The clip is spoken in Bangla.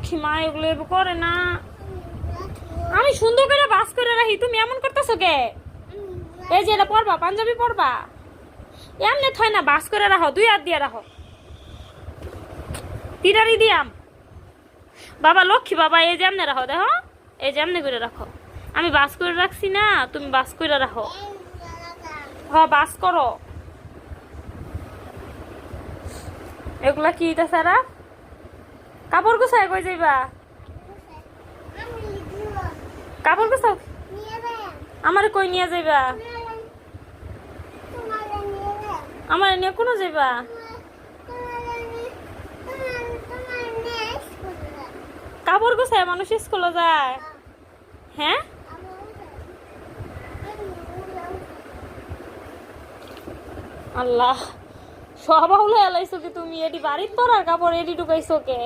লক্ষ্মী মা এগুলো করে না। আমি সুন্দর করে বাস করে রাখি, তুমি এমন করতেছো কে? এই যে এটা পরবা, পাঞ্জাবি পরবা, এমনি থয় না, বাস করে রাখো, 2 হাত দিয়ে রাখো, তিরারি দিয়াম। বাবা লক্ষ্মী বাবা, এই যে এমনি রাখো, দেখো এই যে এমনি করে রাখো। আমি বাস করে রাখছি না, তুমি বাস করে রাখো। হ্যাঁ বাস করো। এগুলা কি এটা সারা? কাপড় গোছায় কই যাইবা? কাপড় গোছাও। আমার কই নিয়ে যাইবা? আমার নিয়ে কোনো যাইবা? কাপড় গোছায় মানুষ স্কুলে যায়। হ্যাঁ আল্লাহ, সব হলে এলাইছো কি তুমি? এটি বাড়ির পরার কাপড় এটি ঢুকাইছো কে?